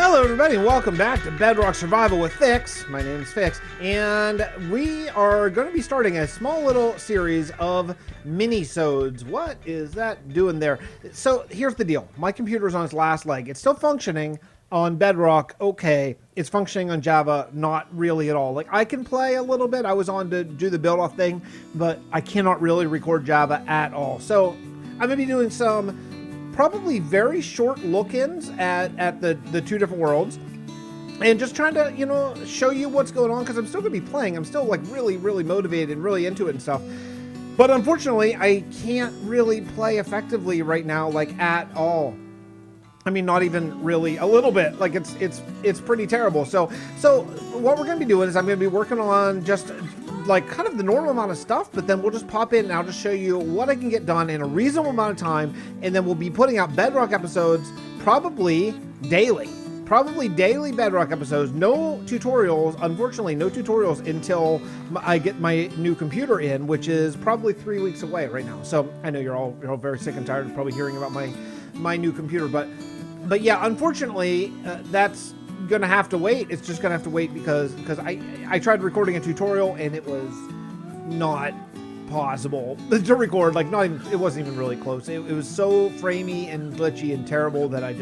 Hello everybody, and welcome back to Bedrock Survival with Fix. My name is Fix, and we are going to be starting a small little series of mini-sodes. What is that doing there? So here's the deal. My computer is on its last leg. It's still functioning on Bedrock, okay. It's functioning on Java, not really at all. Like, I can play a little bit. I was on to do the build-off thing, but I cannot really record Java at all. So I'm going to be doing some probably very short look-ins at the two different worlds, and just trying to, you know, show you what's going on, because I'm still going to be playing. I'm still like really motivated and really into it and stuff. But unfortunately, I can't really play effectively right now, like at all. I mean, not even really a little bit. Like it's pretty terrible. So what we're going to be doing is I'm going to be working on just like kind of the normal amount of stuff, but then we'll just pop in and I'll just show you what I can get done in a reasonable amount of time, and then we'll be putting out Bedrock episodes probably daily Bedrock episodes. No tutorials, unfortunately, no tutorials until I get my new computer in, which is probably 3 weeks away right now. So I know you're all very sick and tired of probably hearing about my new computer, but yeah, unfortunately, that's gonna have to wait. It's just gonna have to wait because I tried recording a tutorial and it was not possible to record. Like, not even, it wasn't even really close. It was so framey and glitchy and terrible that it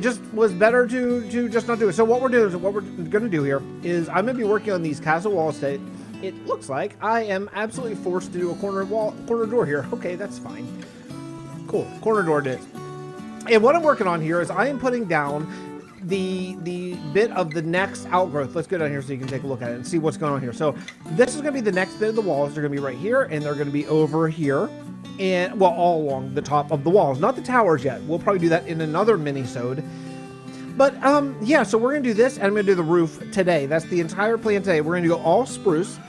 just was better to just not do it. So what we're gonna do here is I'm gonna be working on these castle walls today. It looks like I am absolutely forced to do a corner door here. Okay, that's fine. Cool, corner door it is. And what I'm working on here is I am putting down the bit of the next outgrowth. Let's go down here so you can take a look at it and see what's going on here. So this is going to be the next bit of the walls. They're going to be right here, and they're going to be over here, and well, all along the top of the walls, not the towers yet. We'll probably do that in another mini-sode. But yeah, so we're going to do this, and I'm going to do the roof today. That's the entire plan today. We're going to go all spruce,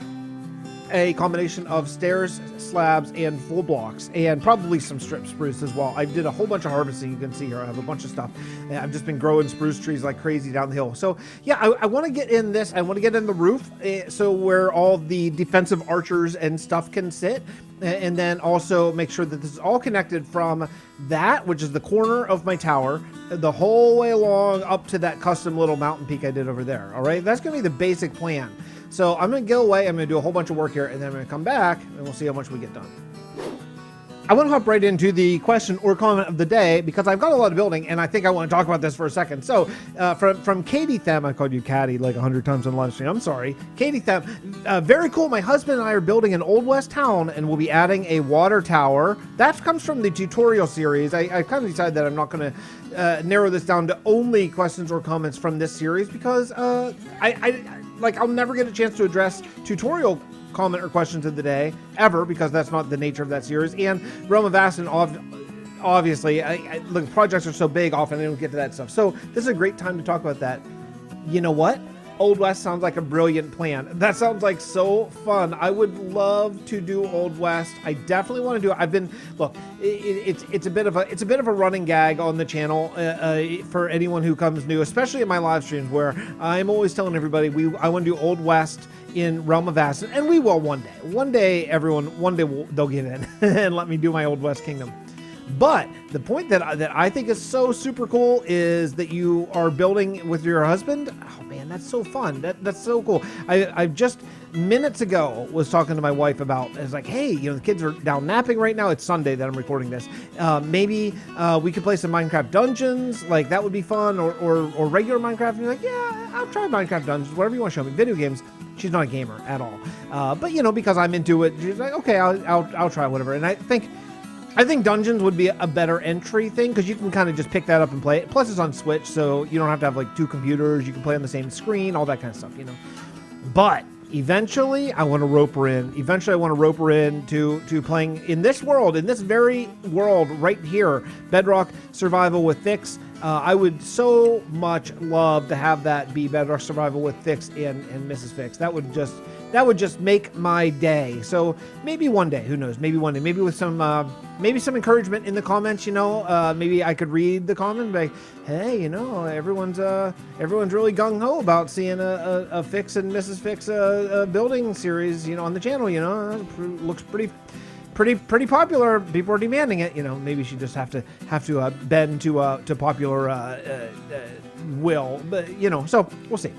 a combination of stairs, slabs, and full blocks, and probably some strip spruce as well. I did a whole bunch of harvesting. You can see here I have a bunch of stuff. I've just been growing spruce trees like crazy down the hill. So yeah, I want to get in this. I want to get in the roof, so where all the defensive archers and stuff can sit, and then also make sure that this is all connected from that, which is the corner of my tower, the whole way along up to that custom little mountain peak I did over there. All right, that's going to be the basic plan. So I'm going to go away, I'm going to do a whole bunch of work here, and then I'm going to come back, and we'll see how much we get done. I want to hop right into the question or comment of the day, because I've got a lot of building, and I think I want to talk about this for a second. So from Katie Them, I called you Caddy like 100 times on live stream. I'm sorry. Katie Them, very cool. My husband and I are building an Old West town, and we'll be adding a water tower. That comes from the tutorial series. I kind of decided that I'm not going to narrow this down to only questions or comments from this series, because I'll never get a chance to address tutorial comment or questions of the day ever, because that's not the nature of that series. And Realm of Vasten, obviously, look, projects are so big, often they don't get to that stuff. So this is a great time to talk about that. You know what? Old West sounds like a brilliant plan. That sounds like so fun. I would love to do Old West. I definitely want to do it. It's a bit of a running gag on the channel for anyone who comes new, especially in my live streams, where I'm always telling everybody I want to do Old West in Realm of Vasten, and we will one day. One day they'll give in and let me do my Old West Kingdom. But the point that I think is so super cool is that you are building with your husband. Oh man, that's so fun. That's so cool. I just minutes ago was talking to my wife about, it's like, hey, you know, the kids are down napping right now. It's Sunday that I'm recording this. Maybe we could play some Minecraft Dungeons. Like, that would be fun, or regular Minecraft. And you're like, yeah, I'll try Minecraft Dungeons, whatever you want to show me. Video games. She's not a gamer at all. But you know, because I'm into it, she's like, okay, I'll try whatever. And I think Dungeons would be a better entry thing, because you can kind of just pick that up and play it. Plus, it's on Switch, so you don't have to have like two computers. You can play on the same screen, all that kind of stuff, you know. But eventually, I want to rope her in. To playing in this world, in this very world right here, Bedrock Survival with Fix. I would so much love to have that be Bedrock Survival with Fix and Mrs. Fix. That would just make my day. So maybe one day, who knows? Maybe one day, maybe with some encouragement in the comments. You know, maybe I could read the comment, like, hey, you know, everyone's really gung ho about seeing a Fix and Mrs. Fix building series, you know, on the channel. You know, looks pretty pretty popular. People are demanding it. Maybe she just have to bend to popular will. But so we'll see.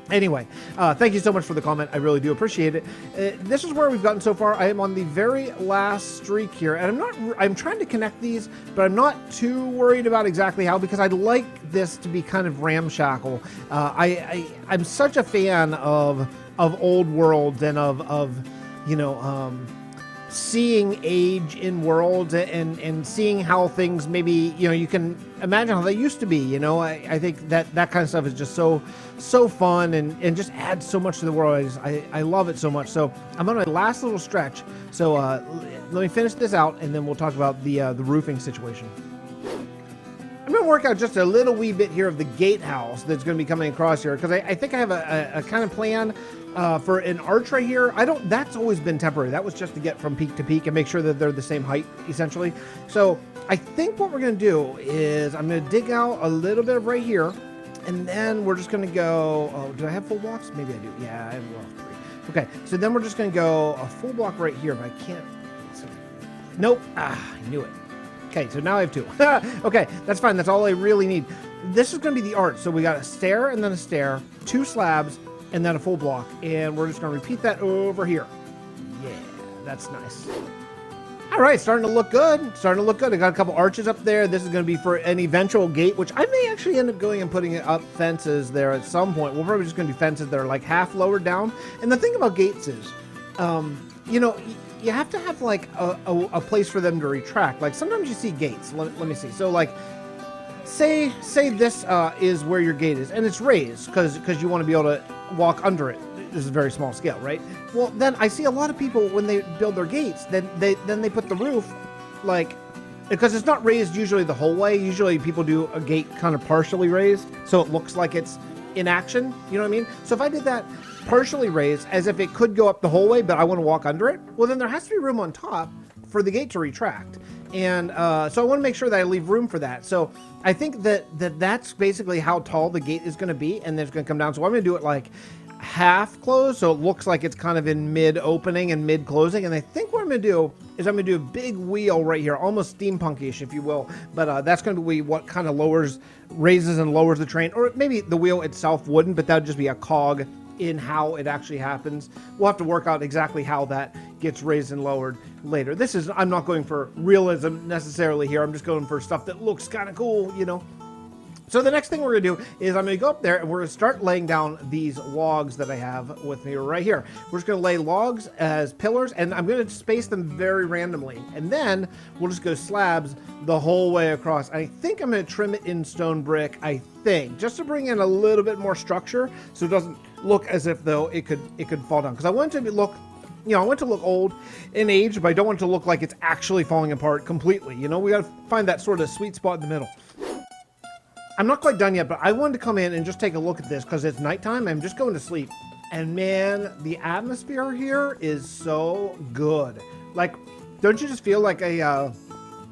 Anyway, thank you so much for the comment. I really do appreciate it. This is where we've gotten so far. I am on the very last streak here, and I'm trying to connect these, but I'm not too worried about exactly how, because I'd like this to be kind of ramshackle. I'm such a fan of old worlds and of seeing age in worlds and seeing how things maybe, you can imagine how they used to be. I think that kind of stuff is just so fun and just adds so much to the world. I love it so much. So I'm on my last little stretch. So let me finish this out, and then we'll talk about the roofing situation. I'm going to work out just a little wee bit here of the gatehouse that's going to be coming across here, because I think I have a kind of plan for an arch right here. That's always been temporary. That was just to get from peak to peak and make sure that they're the same height, essentially. So I think what we're going to do is I'm going to dig out a little bit of right here, and then we're just going to go, oh, do I have full blocks? Maybe I do. Yeah, I have 3. Okay, so then we're just going to go a full block right here, but I can't. Nope. I knew it. Okay, so now I have 2. Okay, that's fine. That's all I really need. This is going to be the arch. So we got a stair and then a stair, 2 slabs, and then a full block. And we're just going to repeat that over here. Yeah, that's nice. All right, starting to look good. I got a couple arches up there. This is going to be for an eventual gate, which I may actually end up going and putting up fences there at some point. We're probably just going to do fences that are like half lowered down. And the thing about gates is, you have to have like a place for them to retract. Like sometimes you see gates. Let me see. So like, say this is where your gate is, and it's raised because you want to be able to walk under it. This is a very small scale, right? Well, then I see a lot of people when they build their gates, then they put the roof like, because it's not raised usually the whole way. Usually people do a gate kind of partially raised, so it looks like it's in action. You know what I mean? So if I did that partially raised as if it could go up the whole way, but I want to walk under it, well, then there has to be room on top for the gate to retract. And so I want to make sure that I leave room for that. So I think that's basically how tall the gate is going to be, and then it's going to come down. So I'm going to do it like half closed, so it looks like it's kind of in mid opening and mid closing. And I think what I'm going to do is I'm going to do a big wheel right here, almost steampunkish, if you will. But that's going to be what kind of raises and lowers the train, or maybe the wheel itself wouldn't, but that would just be a cog in how it actually happens. We'll have to work out exactly how that gets raised and lowered later. I'm not going for realism necessarily here. I'm just going for stuff that looks kind of cool, So the next thing we're going to do is I'm going to go up there and we're going to start laying down these logs that I have with me right here. We're just going to lay logs as pillars, and I'm going to space them very randomly. And then we'll just go slabs the whole way across. I think I'm going to trim it in stone brick, I think, just to bring in a little bit more structure so it doesn't look as if though it could fall down. Because I want it to look, I want it to look old in age, but I don't want it to look like it's actually falling apart completely. We got to find that sort of sweet spot in the middle. I'm not quite done yet, but I wanted to come in and just take a look at this because it's nighttime. I'm just going to sleep. And man, the atmosphere here is so good. Like, don't you just feel like I don't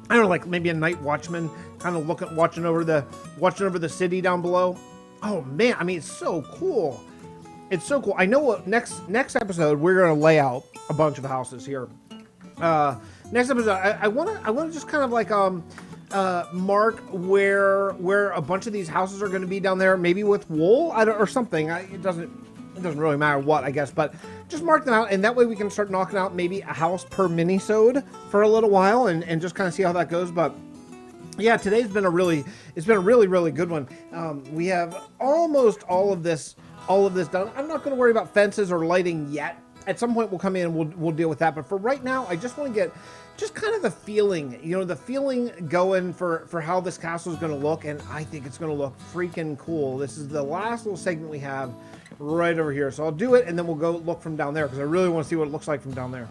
know, like maybe a night watchman kind of watching over the city down below? Oh man, I mean, it's so cool. It's so cool. I know what next episode we're going to lay out a bunch of houses here. Next episode, I want to just kind of like mark where a bunch of these houses are going to be down there, maybe with wool or something. It doesn't really matter what, I guess, but just mark them out, and that way we can start knocking out maybe a house per mini-sode for a little while and just kind of see how that goes. But yeah, today's been a really good one. We have almost all of this done. I'm not going to worry about fences or lighting yet. At some point we'll come in and we'll deal with that. But for right now, I just want to get just kind of the feeling, the feeling going for how this castle is going to look. And I think it's going to look freaking cool. This is the last little segment we have right over here. So I'll do it and then we'll go look from down there because I really want to see what it looks like from down there.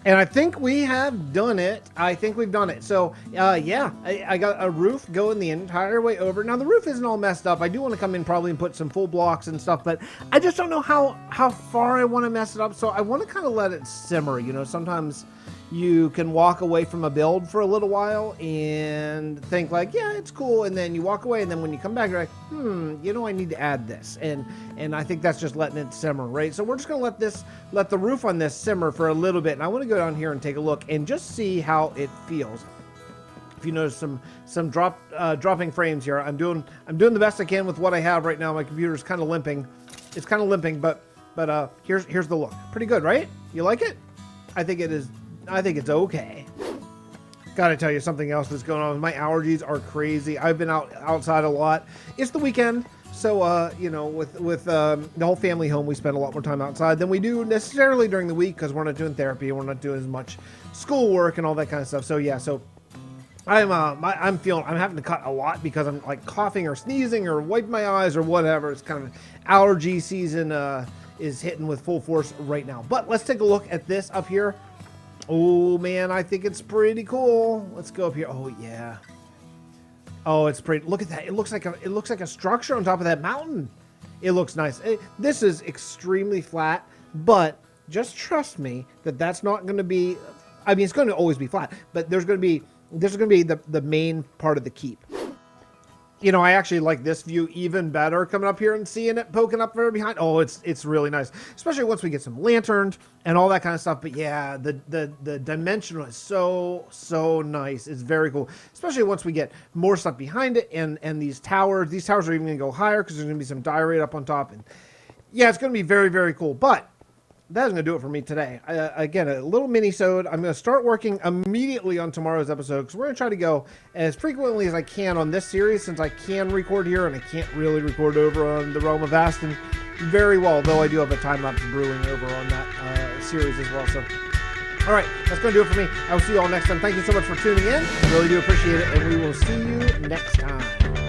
And I think we have done it. I think we've done it. So, yeah, I got a roof going the entire way over. Now, the roof isn't all messed up. I do want to come in probably and put some full blocks and stuff, but I just don't know how far I want to mess it up. So I want to kind of let it simmer. Sometimes you can walk away from a build for a little while and think like, yeah, it's cool. And then you walk away. And then when you come back, you're like, I need to add this. And I think that's just letting it simmer, right? So we're just going to let the roof on this simmer for a little bit. And I want to go down here and take a look and just see how it feels. If you notice some dropping frames here, I'm doing the best I can with what I have right now. My computer's kind of limping. It's kind of limping, but here's the look. Pretty good, right? You like it? I think it is. I think it's okay. Gotta tell you something else that's going on. My allergies are crazy. I've been outside a lot. It's the weekend, so you know, with the whole family home, we spend a lot more time outside than we do necessarily during the week because we're not doing therapy and we're not doing as much schoolwork and all that kind of stuff. So yeah, so I'm having to cut a lot because I'm like coughing or sneezing or wiping my eyes or whatever. It's kind of allergy season is hitting with full force right now. But let's take a look at this up here. Oh man, I think it's pretty cool. Let's go up here. Oh yeah. Oh, it's pretty. Look at that. It looks like a structure on top of that mountain. It looks nice. This is extremely flat, but just trust me that that's not going to be. I mean, it's going to always be flat, but there's going to be the main part of the keep. You know, I actually like this view even better coming up here and seeing it poking up there behind. Oh, it's really nice, especially once we get some lanterns and all that kind of stuff. But yeah, the dimensional is so nice. It's very cool, especially once we get more stuff behind it and these towers. These towers are even going to go higher because there's going to be some diorite up on top. And yeah, it's going to be very cool. But that is going to do it for me today. Again, a little mini-sode. I'm going to start working immediately on tomorrow's episode because we're going to try to go as frequently as I can on this series since I can record here and I can't really record over on the Realm of Vasten very well, though I do have a time-lapse brewing over on that series as well. So, all right, that's going to do it for me. I will see you all next time. Thank you so much for tuning in. I really do appreciate it, and we will see you next time.